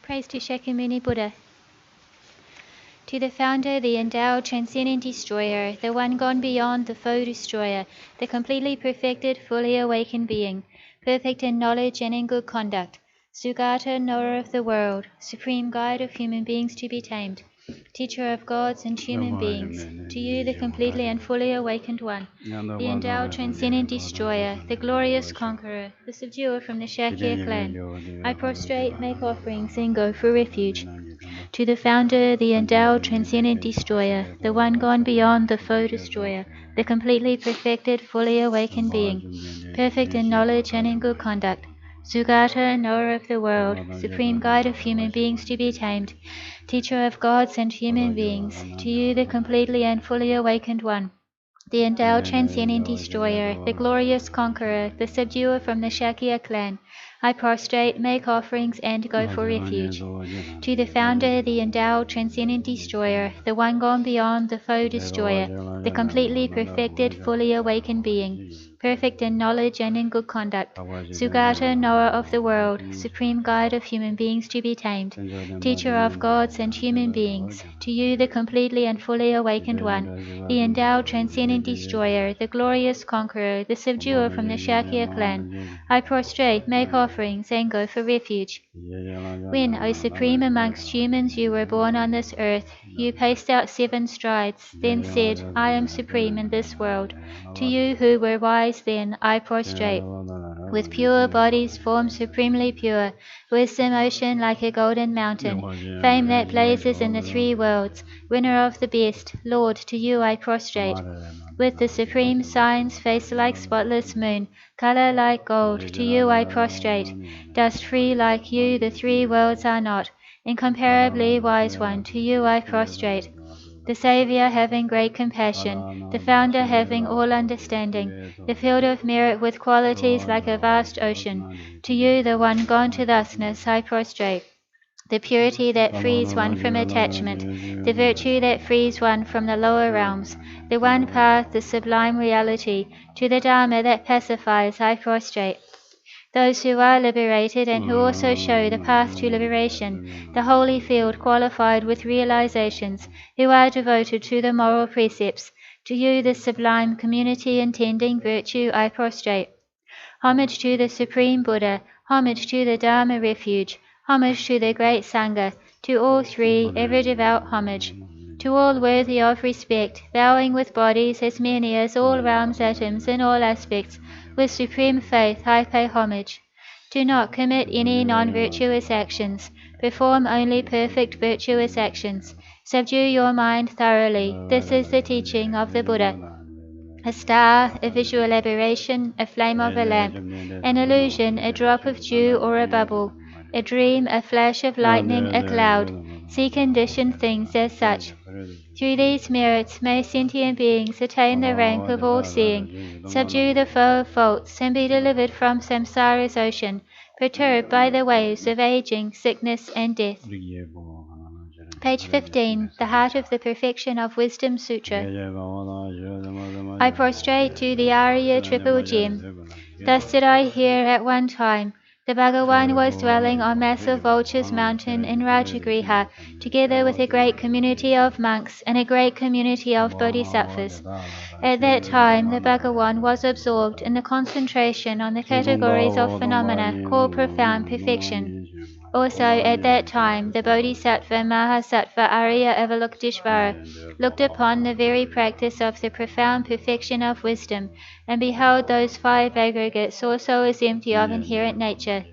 Praise to Shakyamuni Buddha. To the founder, the endowed, transcendent destroyer, the one gone beyond, the foe destroyer, the completely perfected, fully awakened being, perfect in knowledge and in good conduct, Sugata, knower of the world, supreme guide of human beings to be tamed, teacher of gods and human beings, to you the completely and fully awakened one, the endowed, transcendent destroyer, the glorious conqueror, the subduer from the Shakya clan, I prostrate, make offerings, and go for refuge. To the founder, the endowed, transcendent destroyer, the one gone beyond, the foe destroyer, the completely perfected, fully awakened being, perfect in knowledge and in good conduct, Sugata, knower of the world, supreme guide of human beings to be tamed, teacher of gods and human beings, to you the completely and fully awakened one, the endowed, transcendent destroyer, the glorious conqueror, the subduer from the Shakya clan, I prostrate, make offerings, and go for refuge. To the founder, the endowed, transcendent destroyer, the one gone beyond, the foe destroyer, the completely perfected, fully awakened being, perfect in knowledge and in good conduct, Sugata, knower of the world, supreme guide of human beings to be tamed, teacher of gods and human beings, to you the completely and fully awakened one, the endowed, transcendent destroyer, the glorious conqueror, the subduer from the Shakya clan, I prostrate, make offerings, and go for refuge. When, O supreme amongst humans, you were born on this earth, you paced out 7 strides, then said, I am supreme in this world. To you who were wise then, I prostrate. With pure bodies, form supremely pure, wisdom ocean like a golden mountain, fame that blazes in the 3 worlds, winner of the best, Lord, to you I prostrate. With the supreme signs, face like spotless moon, color like gold, to you I prostrate. Dust free like you, the 3 worlds are not, incomparably wise one, to you I prostrate. The Saviour having great compassion, the Founder having all understanding, the field of merit with qualities like a vast ocean, to you the one gone to thusness I prostrate. The purity that frees one from attachment, the virtue that frees one from the lower realms, the one path, the sublime reality, to the Dharma that pacifies I prostrate. Those who are liberated and who also show the path to liberation, the holy field qualified with realizations, who are devoted to the moral precepts, to you the sublime community intending virtue I prostrate. Homage to the Supreme Buddha, homage to the Dharma refuge, homage to the great Sangha, to all 3 ever devout homage. To all worthy of respect, bowing with bodies as many as all realms atoms in all aspects, with supreme faith I pay homage. Do not commit any non-virtuous actions, perform only perfect virtuous actions. Subdue your mind thoroughly, this is the teaching of the Buddha. A star, a visual aberration, a flame of a lamp, an illusion, a drop of dew or a bubble, a dream, a flash of lightning, a cloud, see conditioned things as such. Through these merits may sentient beings attain the rank of all-seeing, subdue the foe of faults, and be delivered from samsara's ocean, perturbed by the waves of aging, sickness, and death. Page 15, The Heart of the Perfection of Wisdom Sutra. I prostrate to the Arya Triple Gem. Thus did I hear at one time. The Bhagawan was dwelling on massive Vulture's mountain in Rajagriha, together with a great community of monks and a great community of bodhisattvas. At that time, the Bhagawan was absorbed in the concentration on the categories of phenomena called profound perfection. Also, at that time, the Bodhisattva Mahasattva Arya Avalokiteshvara looked upon the very practice of the profound perfection of wisdom, and beheld those 5 aggregates also as empty of inherent nature.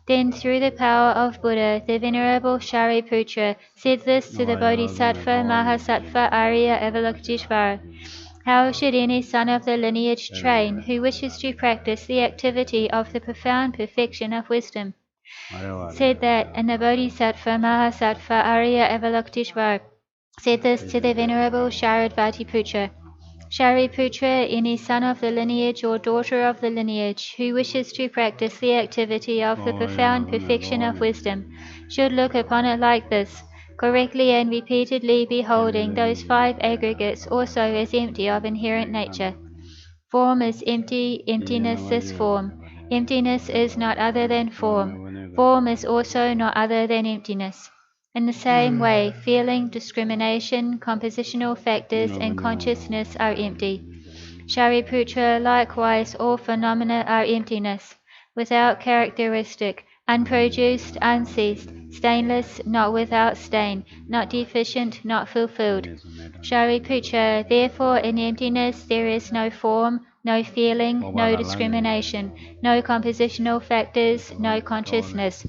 Then, through the power of Buddha, the Venerable Shariputra said this to the Bodhisattva Mahasattva Arya Avalokiteshvara. How should any son of the lineage train who wishes to practice the activity of the profound perfection of wisdom? Said that, and the Bodhisattva Mahasattva Arya Avalokiteshvara said this to the Venerable Sharadvatiputra. Shariputra, any son of the lineage or daughter of the lineage who wishes to practice the activity of the profound perfection of wisdom, should look upon it like this, correctly and repeatedly beholding those 5 aggregates also as empty of inherent nature. Form is empty, emptiness is form. Emptiness is not other than form. Form is also no other than emptiness. In the same way, feeling, discrimination, compositional factors, and consciousness are empty. Shariputra, likewise, all phenomena are emptiness, without characteristic, unproduced, unceased, stainless, not without stain, not deficient, not fulfilled. Shariputra, therefore in emptiness there is no form, no feeling, no discrimination, no compositional factors, no consciousness.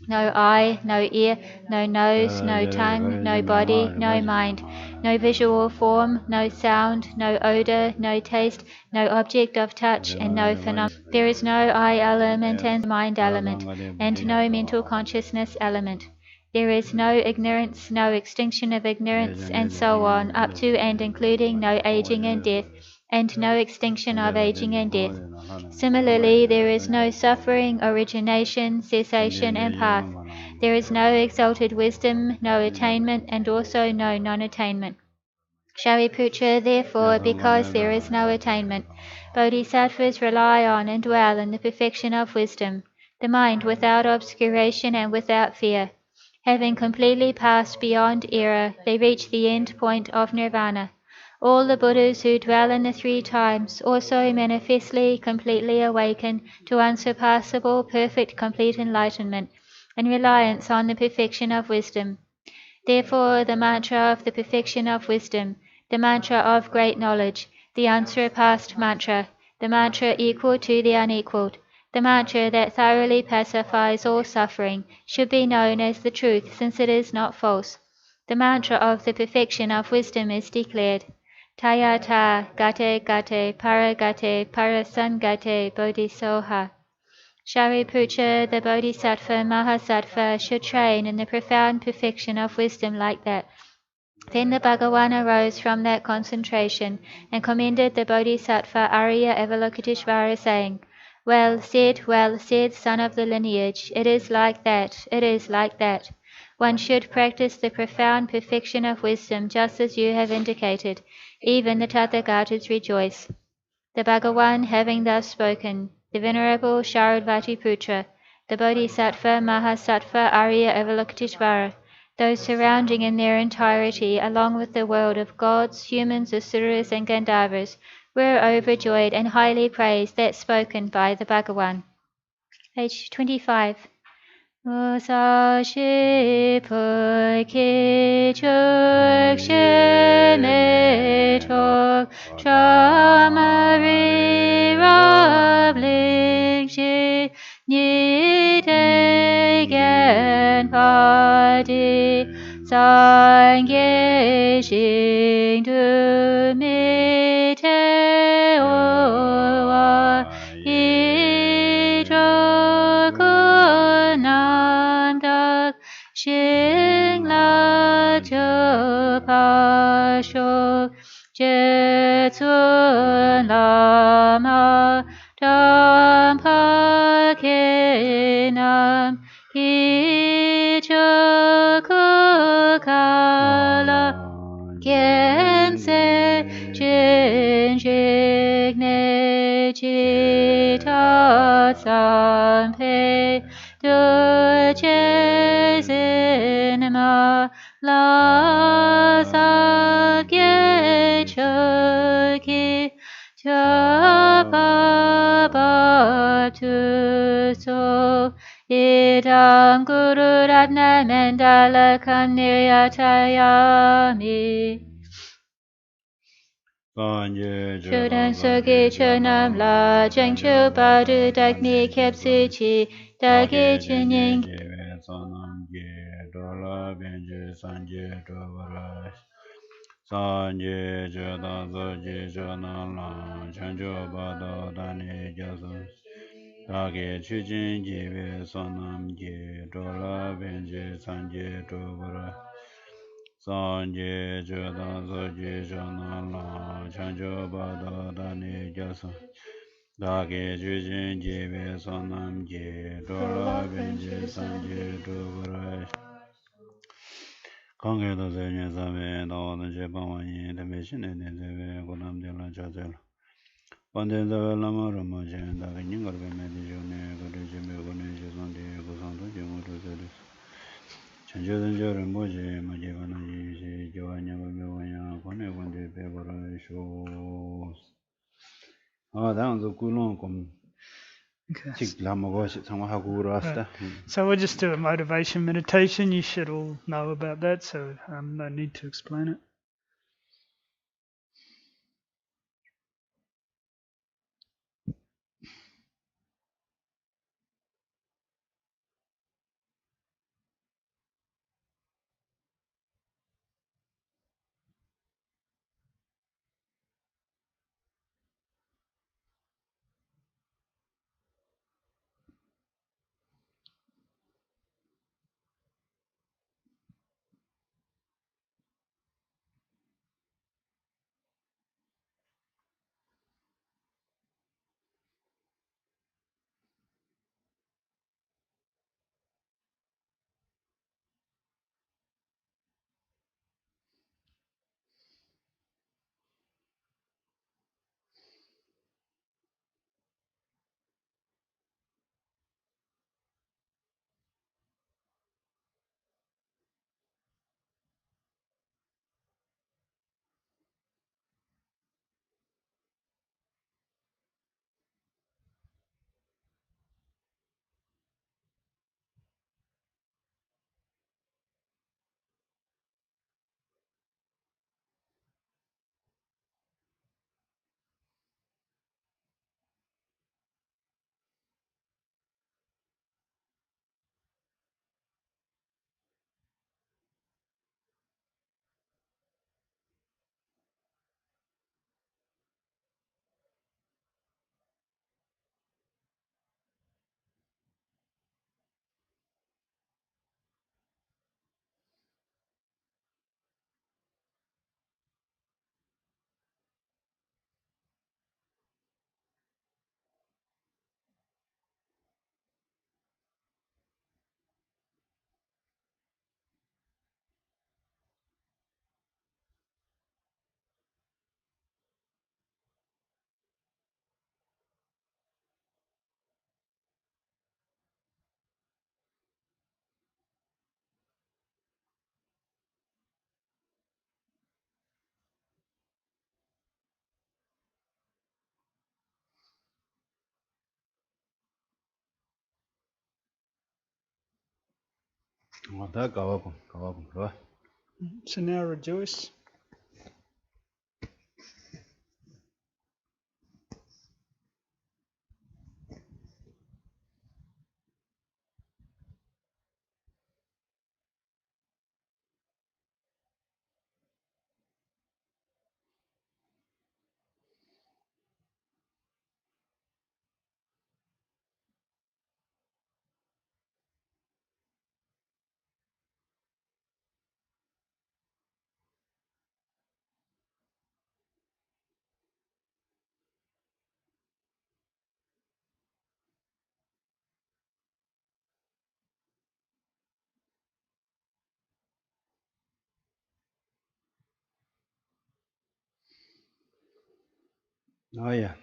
No eye, no ear, no nose, no tongue, no body, no mind, no visual form, no sound, no odor, no taste, no object of touch, and no phenomenon. There is no eye element and mind element, and no mental consciousness element. There is no ignorance, no extinction of ignorance, and so on, up to and including no aging and death, and no extinction of aging and death. Similarly, there is no suffering, origination, cessation, and path. There is no exalted wisdom, no attainment, and also no non-attainment. Shariputra, therefore, because there is no attainment, bodhisattvas rely on and dwell in the perfection of wisdom, the mind without obscuration and without fear. Having completely passed beyond error, they reach the end point of nirvana. All the Buddhas who dwell in the three times also manifestly completely awaken to unsurpassable, perfect, complete enlightenment, in reliance on the perfection of wisdom. Therefore, the mantra of the perfection of wisdom, the mantra of great knowledge, the unsurpassed mantra, the mantra equal to the unequaled, the mantra that thoroughly pacifies all suffering, should be known as the truth, since it is not false. The mantra of the perfection of wisdom is declared. Tayata gate gate paragate parasangate bodhisoha. Shariputra, the Bodhisattva Mahasattva, should train in the profound perfection of wisdom like that. Then the Bhagavan arose from that concentration and commended the Bodhisattva Arya Avalokiteshvara, saying, well said, son of the lineage, it is like that, it is like that. One should practice the profound perfection of wisdom just as you have indicated. Even the Tathagatas rejoice. The Bhagavan having thus spoken, the Venerable Sharadvatiputra, the Bodhisattva Mahasattva Arya Avalokiteshvara, those surrounding in their entirety, along with the world of gods, humans, asuras, and Gandharvas, were overjoyed and highly praised that spoken by the Bhagavan. Page 25. Musashi Purki Chuk Shime Chok Chamari Rablik Shi Nite Gan Padi Sangye Shing Du Mite Owa Shing la jo pa sho je tsun la ma dam pa ke nam ki cho ku ka la kien se jin jik ne chi ta san pe du che zin ma la sa kye cho ki cha pa pa tu so idam guru ratna mandala kaniriyatayami. Chodan sogi chonam la jeng chu ba du dak mi kep su chi da ge chen ying. Sanje chodan sogi chonam la jeng chu ba du dak mi kep su da ge chu jin ji ve sonam ge do la ben je sanje do bara. Sanje chodan sogi chonam la jeng chu ba du dak mi kep su da ge chu jin ji ve sonam ge do la ben je sanje do bara. Kange da se nye sa ve da wa da je pa wa yin da me shin ne ne se ve ko nam de la cha se la. Pan de se ve la ma ra ma chen da ge nying gar ve me di jo ne ko de je me ko ne je san de ko san to 전조전조 rinpoche 마제바나 지시 교환냐고 묘냐 권해 권대 배버라 쇼 다음도 꿀론 좀 Okay. 직라먹어시 상하고 라스다. So we'll just do a motivation meditation. You should all know about that, so no need to explain it. 다 가와고 그래. So now rejoice. 아야.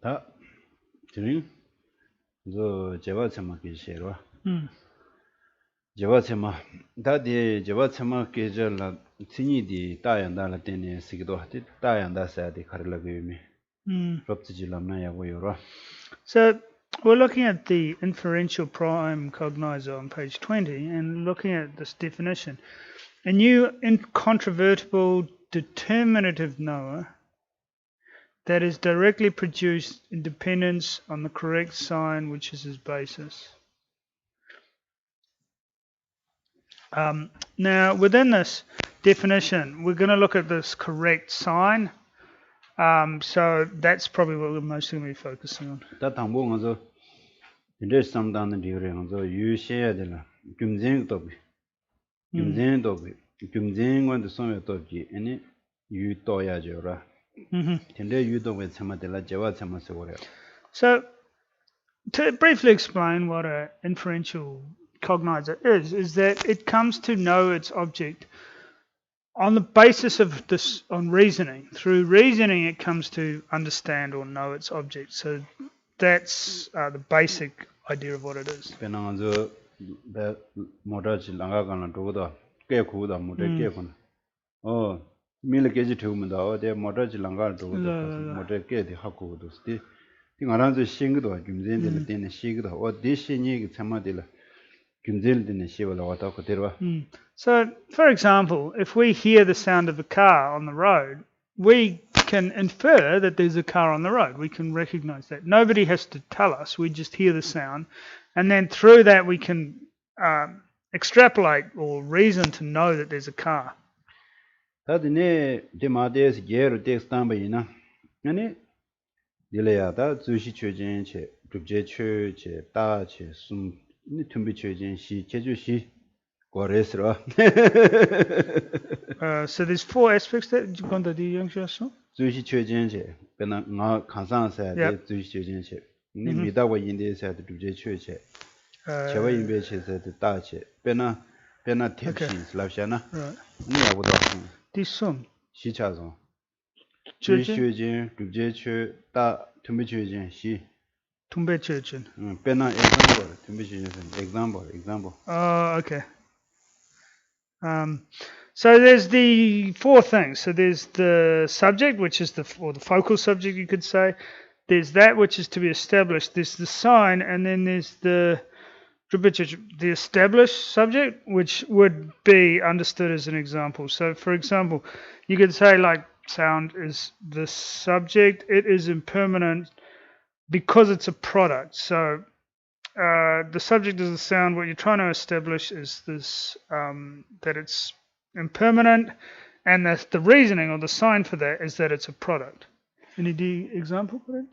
다 지금 저 제가 참게 싫어. 제가 참아 다디 제가 참아 계절라 신이디 따ян다라 때네 시기도 하디 따ян다사디 카르라게미. 럽지질람나야고 요라. So we're looking at the inferential prime cognizer on page 20 and looking at this definition. A new incontrovertible determinative knower that is directly produced in dependence on the correct sign, which is his basis. Now, within this definition, we're going to look at this correct sign. So that's probably what we're mostly going to be focusing on. 다 당봉어서 이제 삼단의 리그에서 유시해야 되나. 김쟁도 김쟁관도 소매도 아니 유도야죠라. 근데 유도에 참아들라 제와 참아서 그래요. So to briefly explain what an inferential cognizer is that it comes to know its object on the basis of this, on reasoning. Through reasoning, it comes to understand or know its object. So that's the basic idea of what it is. 배낭저 배 모터지 랑가가는 도다 깨고다 모터 깨고는 밀 깨지 태우면다 어디 모터지 랑가를 도다 모터 깨디 하고도 스티 띵아란지 싱기도 김젠들 때는 시기도 어디 신이 참아들라 김젠들 시발로 왔다 그대로 So, for example, if we hear the sound of a car on the road, we can infer that there's a car on the road. We can recognize that. Nobody has to tell us. We just hear the sound. And then through that, we can extrapolate or reason to know that there's a car. 다드네 데마데스 게르 텍스tamba이나 아니 딜레야다 주시 최진체 급제 최제 다체 숨 tumbi chöjin shi cheju shi goresro So there's 4 aspects that gonda di yongshaso zushi chöjin che bena nga khansang sa de zushi chöjin che ni mida wa yin de sa de duje chö che chewa yin be che sa de da che bena tepshin slavshana ni ya wo da di sum shi cha zo zushi chöjin duje chö da tumbi chöjin shi tumbe chöjin bena example tumbi chöjin example okay. So there's the 4 things. So there's the subject, which is the focal subject, you could say. There's that which is to be established. There's the sign, and then there's the established subject, which would be understood as an example. So, for example, you could say like sound is the subject. It is impermanent because it's a product. So the subject is the sound. What you're trying to establish is this that it's impermanent, and the reasoning or the sign for that is that it's a product. Any example for that?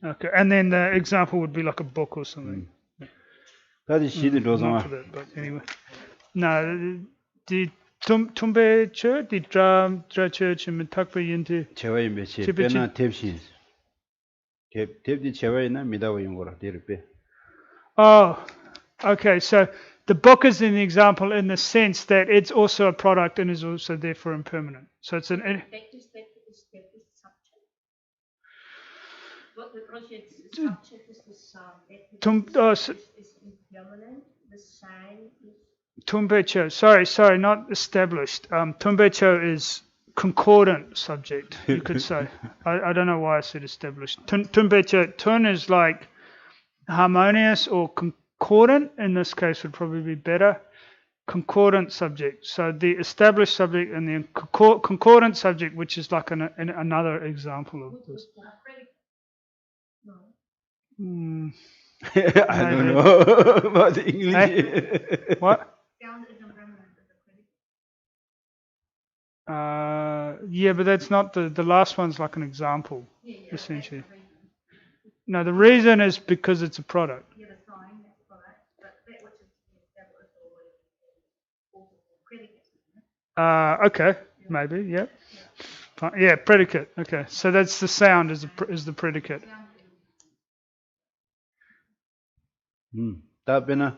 Okay, and then the example would be like a book or something. That is she does not for that, but anyway. No, the tumbe church, the drum church in Mitakpa into chewa imbechi pena tepshin tep di chewa ina midawa ingora dirpe. Oh, okay. So the book is an example in the sense that it's also a product and is also therefore impermanent. So it's an. What the subject is the sound. Is impermanent. The sign is. Tumbecho. Sorry, not established. Tumbecho is concordant subject, you could say. I don't know why I said established. Tumbecho. Tun is like harmonious or concordant. In this case would probably be better. Concordant subject. So the established subject and the concordant subject, which is like another example of this. No. I don't know about the English. Hey? What? Yeah, but that's not the last one's like an example, essentially. No, the reason is because it's a product. Yeah, the sign, that's product, but that which is established or predicate. Okay, maybe, yeah. Yeah, predicate. Okay, so that's the sound is the predicate. Ta bena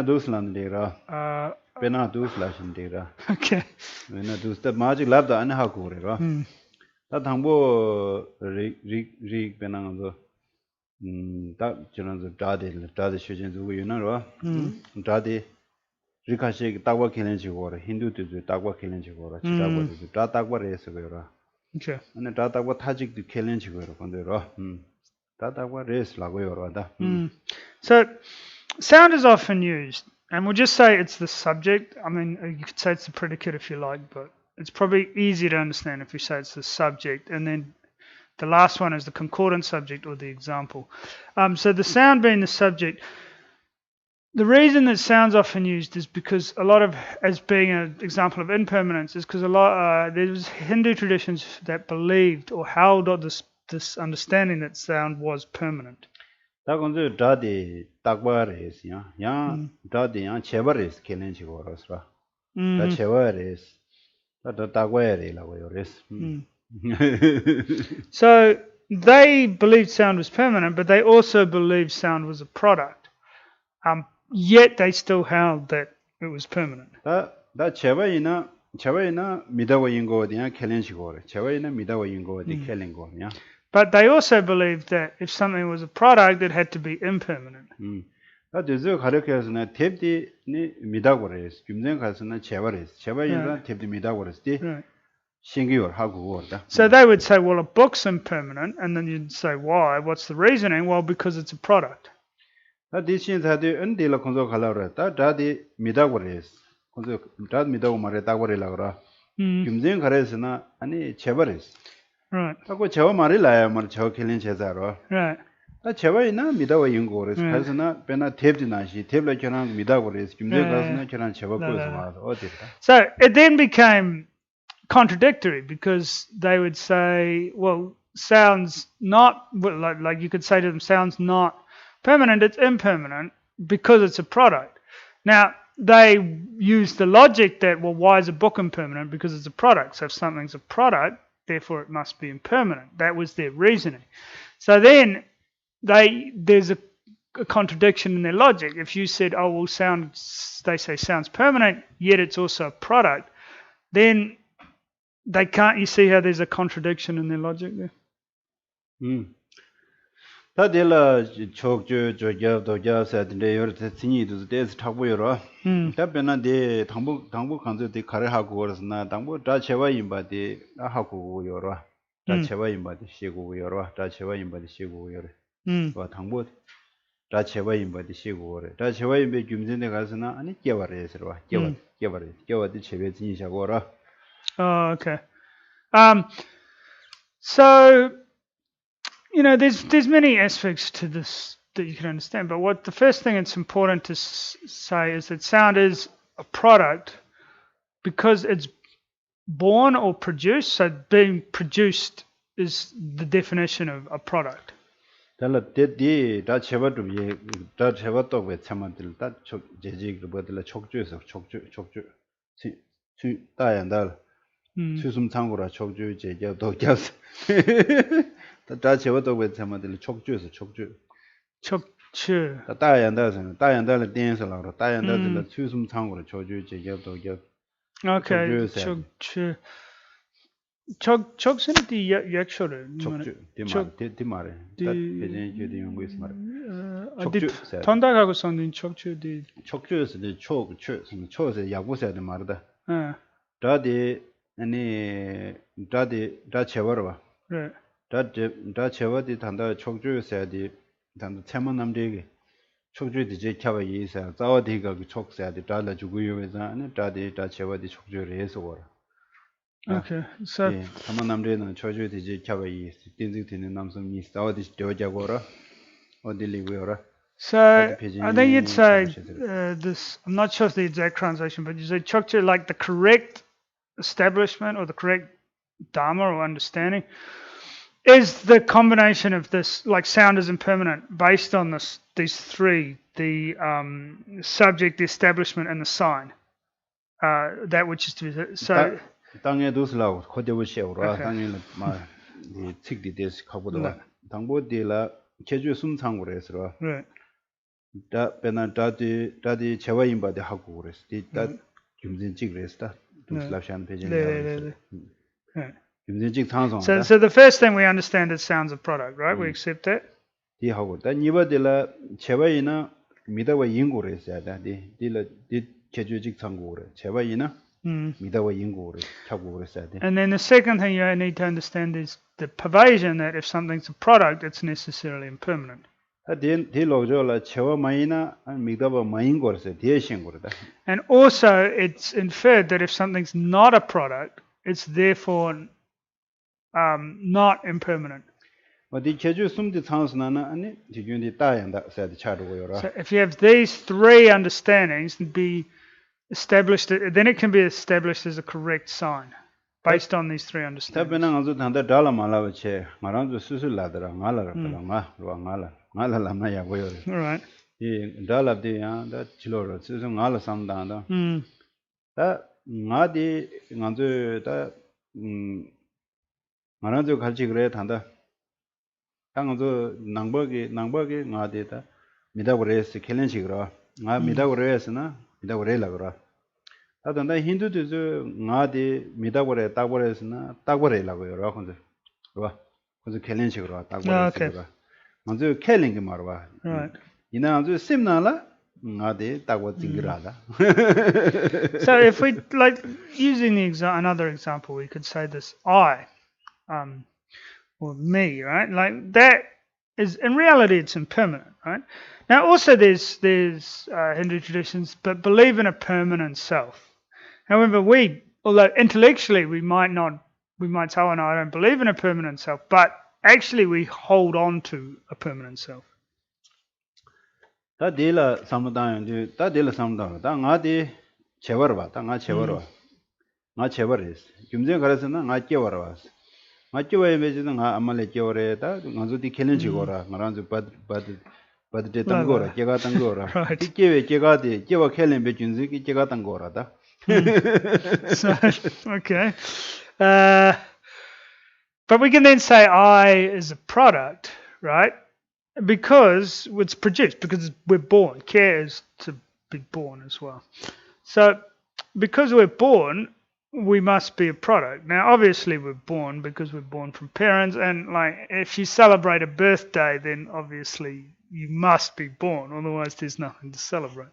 duslan dira. Bena duslashin dira. Okay. Bena dus ta magic lab da an ha ko re ra. Ta thangbo ri bena ngo ta chuna zo da de shujin zu yu na ro. Da de rikha she ta wa khelen chi go ra hindu tu ta wa khelen chi go ra chi ta wa re se go ra. Okay. Ane ta wa thajik tu khelen chi go ra kon de ro. So, sound is often used, and we'll just say it's the subject. I mean, you could say it's the predicate if you like, but it's probably easier to understand if you say it's the subject, and then the last one is the concordant subject or the example. So the sound being the subject, the reason that sound's often used is because as being an example of impermanence, is because there's Hindu traditions that believed or held on this understanding that sound was permanent. Ta gonzo dadi takwa res ya dadi ya cheba res kelen chi go ras ra ta cheba res ta takwa re la go res. So they believed sound was permanent, but they also believed sound was a product. Yet they still held that it was permanent. Ta cheba ina midawa ingo dia kelen chi go re cheba ina midawa ingo di kelen go ya. But they also believed that if something was a product, it had to be impermanent. 다 되죠. 가르쳐서는 탭디니 미다고레스. 김전 가서는 제발레스. 제발이라 탭디 미다고레스디. Right. 신기월 하고 그러다. So they would say, well, a book's impermanent, and then you'd say, why? What's the reasoning? Well, because it's a product. 다 대신 다들 은딜라 콘소 갈라라. 다 다디 미다고레스. 콘소 다 미다고 말에 다고레라 그러. 김전 가르쳐서는 아니 제발레스. Right. 하고 제가 말이라야 말 저 킬린 제자로. Right. 다 제발이나 미다고 연구를 해서나 배나 탭디나시 탭라 견한 미다고레스. 김전 가서는 견한 제발 거기서 와서 어디다. So it then became contradictory because they would say, well, sounds not, like you could say to them, sounds not permanent, it's impermanent because it's a product. Now, they use the logic that, well, why is a book impermanent? Because it's a product. So if something's a product, therefore it must be impermanent. That was their reasoning. So then there's a contradiction in their logic. If you said, oh, well, they say sound's permanent, yet it's also a product, then they can't, you see how there's a contradiction in their logic there? 다들라 촉주 저겨도자서데 요르테 신이도 데스 타고요로 답변한데 당부 간저데 가르하고 그러스나 당부 다 제와 임바데 하고 요로 다 제와 임바데 시고 요로 다 제와 임바데 시고 요로 와 당부 다 제와 임바데 시고 요로 다 제와 임베 김전에 가서나 아니 깨와레서 와 깨와데 제베 진이샤고라. Oh, okay. So, you know, there's many aspects to this that you can understand, but what the first thing it's important to say is that sound is a product because it's born or produced. So being produced is the definition of a product. 달라 데디 다 제바도 다 제바도 왜 참아들 다 제지를 버들라 촉주에서 촉주 다양달 수숨 창고라 촉주 제자도 겼어. 다 제바도 왜 참아들 촉주에서 촉주 다양달은 댄스라고 다양달은 수숨 창고라 촉주 제자도 겼. Okay. 촉수는 디 약초를 촉주 디마레 다 배전 제도 연구에서 말해. 촉주 ton다가고 선진 촉주디 촉주에서 초에서 야구세도 말다. 다디 아니 다 제버와. 네. 다 제버디 단다 촉주에서디 단다 체만 남되게 촉주디 제 캬바 이사 자와디가 그 촉세디 달라 주고요에서 아니 다디 다 제버디 촉주를 해서 와라. Okay, so 한번 남들은 초주디 제 캬바 이 딘직되는 남성 미 자와디 되어자고라. 어디 리고요라. So I think you'd say this. I'm not sure of the exact translation, but you say chokche, like the correct establishment or the correct dharma or understanding is the combination of this, like sound is impermanent, based on these three: the subject, the establishment, and the sign. That which is to be so. 땅에 두슬라고 코데부시오라 땅에는 막 책디 데스 가보다 당보디라 제주 숨상으로 해서 다 배나 다디 제와인바데 하고 그랬어. 다 김진직 그랬다. 두슬랍샤는 배전이 김진직 상상. So the first thing we understand is sounds of product, right? We accept that. 이 하고 다 니바딜라 제와이나 미다와 인고를 했어야 돼. 디 제주직 상고를 제와이나 미다와 인고를 하고 그랬어야 돼. And then the second thing you need to understand is the pervasion, that if something's a product, it's necessarily impermanent. And also, it's inferred that if something's not a product, it's therefore not impermanent. So if you have these three understandings, be established, then it can be established as a correct sign based on these three understandings. All right. 다던다 힌두도 나디 미다고래 따고래스나 따고래라고 여러 건데. 봐. 그래서 캘린식으로 따고래스가. 먼저 캘링이 말아 봐. 이나 아주 심나라 ngade takwa tingirada. So if we like using another example, we could say this I, or me, right? Like that is in reality it's impermanent, right? Now also there's Hindu traditions but believe in a permanent self. However, although intellectually we might say, oh no, I don't believe in a permanent self, but actually we hold on to a permanent self. 다 딜라 삼다요. 다 딜라 삼다. 다 ngade chewarwa. 다 nga chewarwa. nga chewares. 김제 가르스나 nga chewarwas. nga chewa에 메지는 nga 아말레 chewar에 다 nga조디 켈린 지고라. nga란주 바드데 당고라. 제가 당고라. 이케웨 제가데 제와 켈린 베준지 제가 당고라다. So, okay. But we can then say I is a product, right? Because it's produced, because we're born. Care is to be born as well. So, because we're born, we must be a product. Now, obviously, we're born because we're born from parents, and like if you celebrate a birthday, then obviously you must be born. Otherwise, there's nothing to celebrate.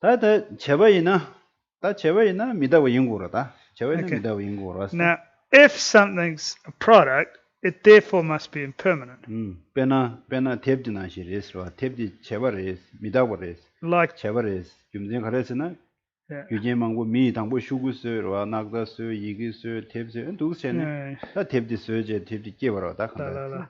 다다 제바이나 다 제바이나 미다고 연구로다. 제바이나 미다고 연구로. Now, if something's a product, it therefore must be impermanent. 페나 탭디나 시리스로 탭디 제바레스 미다고레스. Like 제바레스 김제 가르스나 유제망고 미 당보 슈구스로 나그다스 이기스 탭스 누구세네. 다 탭디 스제 탭디 제바로다.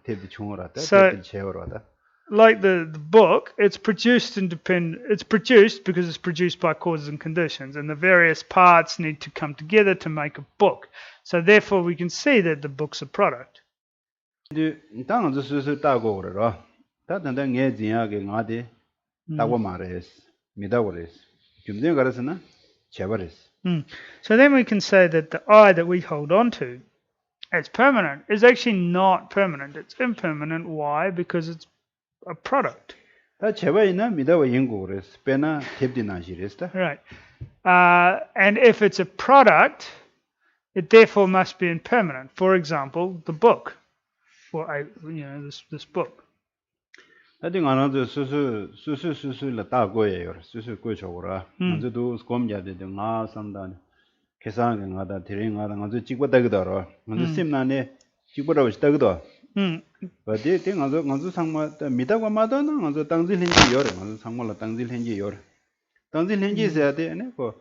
탭디 총어라다. 탭디 제바로다. Like the book, it's produced because it's produced by causes and conditions, and the various parts need to come together to make a book. So therefore we can see that the book's a product. 당은 수수 따고 그러라. 다든다 녜지야게 나데 따고 말레스 미다고레스. 김제 가르스나 제바레스. So then we can say that the I that we hold on to as permanent is actually not permanent. It's impermanent. Why? Because it's a product. 다 제바이나 미다고 연구레스. 페나 탭디나 시리스다. Right. And if it's a product, it therefore must be impermanent. For example, the book, or this book. 나중에 하나도 수수라 따고예요. 수수 고쳐오라. 먼저도 검자데 나 산다네. 계산에 나다 드링하다 먼저 찍고다기더라. 먼저 심나네 찍고라고 있다기도. 어디 먼저 상마 미다고 마다나 먼저 당질hen지 요래. 먼저 상마라 당질hen지 요래. 당질hen지 있어야 돼네. 그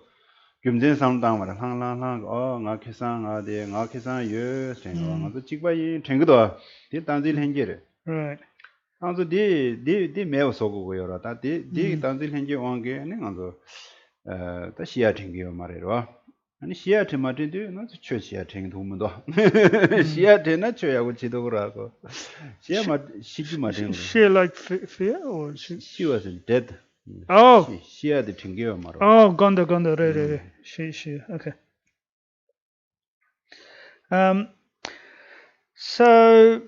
김전 상담하라. 항랑랑 나 계산하데 나 계산 요 생각. 먼저 찍바이 챙기도. 이 당질hen지래. Right. 안저 디 매우 소고고요라. 디 당질hen지 왕게 네 안저 다 시야 챙기요 말이로. 아니 시야 테마데도 나 최시야 챙기 도문도. 시야 테나 최야고 지도라고. 시야 시지 마든. She like fear or she was dead. Oh. 시야 데 챙기요 말로. Oh, gonda re. She okay. So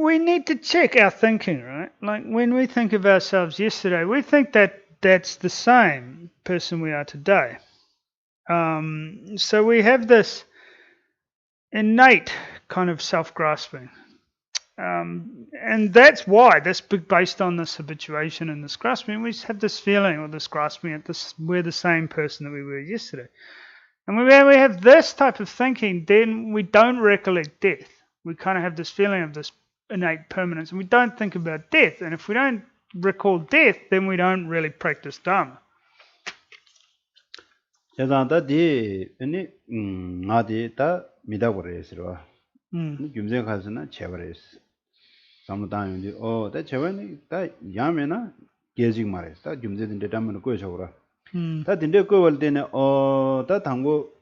we need to check our thinking, right? Like when we think of ourselves yesterday, we think that that's the same person we are today. So we have this innate kind of self-grasping. And that's why, that's based on this habituation and this grasping, we have this feeling or this grasping at this, we're the same person that we were yesterday. And when we have this type of thinking, then we don't recollect death. We kind of have this feeling of this innate permanence, and we don't think about death. And if we don't recall death, then we don't really practice Dharma. 제가다 디 아니 나디 다 미다고레스로. 김제 가서나 제버레스. 사무다인데 다 제버니 다 야메나 계직 말했어. 다 김제든 데담은 거셔라. 다 딘데 거월 때네 다 당고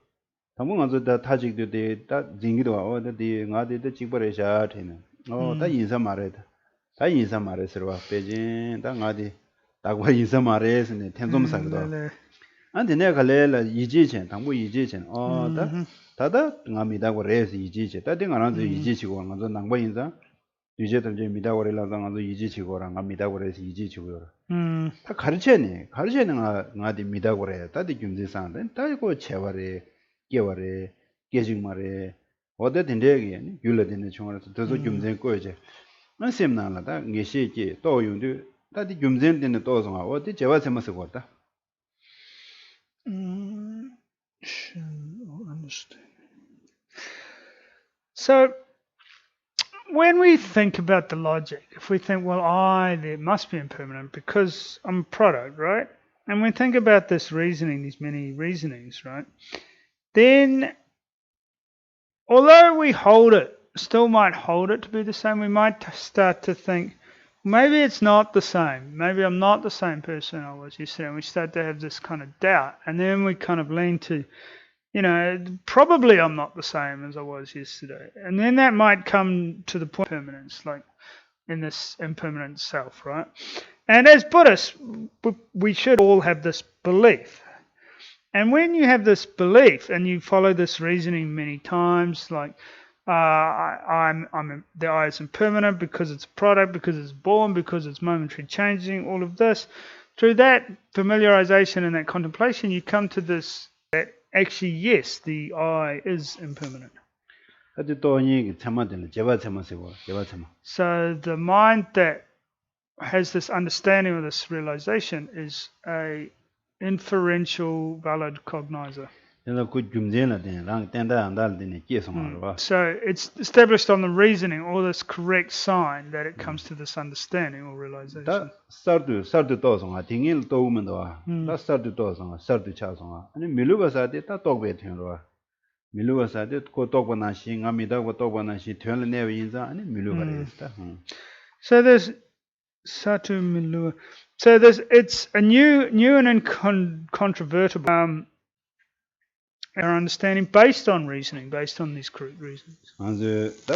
가서 다 타직도 다 징기도 와. 디 나디도 찍버레샤 되네. 다 인사 말했다. 다 인사 말했으로 빼진 다 나디 다고 인사 말했으네. 텐좀사기도. 안데 내가 갈래라 이지chen 당부 이지chen 다다 나미다고 레스 이지체 다딩 안한테 이지치고 가서 남바 인자 이제들 이제 미다고 레라서 가서 이지치고랑 나미다고 레스 이지치고요. 다 가르쳐네 나디 미다고 레 다디 김지산데 다이고 제와레 깨와레 깨징마레 어디 된대기 율러되는 총알에서 더서 김제 거이제 나 셈나라다 게시지 또 용도 다디 줌젠 되는 또 송아 어디 제와 세마스 거다 Understand. So, when we think about the logic, if we think, well, there must be impermanent because I'm a product, right? And we think about this reasoning, these many reasonings, right? Then, although we still might hold it to be the same, we might start to think, maybe it's not the same. Maybe I'm not the same person I was yesterday. And we start to have this kind of doubt. And then we kind of lean to, probably I'm not the same as I was yesterday. And then that might come to the point of impermanence, like in this impermanent self, right? And as Buddhists, we should all have this belief. And when you have this belief and you follow this reasoning many times, like the I is impermanent because it's a product, because it's born, because it's momentary changing, all of this, through that familiarization and that contemplation, you come to this that actually, yes, the I is impermanent. 다디 또 얘기 참아들 제와 참아세고 제와 참아 So the mind that has this understanding or this realization is a inferential valid cognizer. 내가 그 줌젠라 되랑 땡다 안달 되네 계속하러 봐 So it's established on the reasoning or this correct sign that it comes to this understanding or realization. 다 서드 또 송아 딩일 또 오면 다 서드 또 송아 서드 차송아 아니 밀루가사데 다 똑베 되는 밀루가사데 고 똑바나시 감이다 고 똑바나시 되는 내 인자 아니 밀루가레스다 So there's Satu Milua. So it's a new and incontrovertible our understanding based on reasoning, based on these correct reasons. 안제 다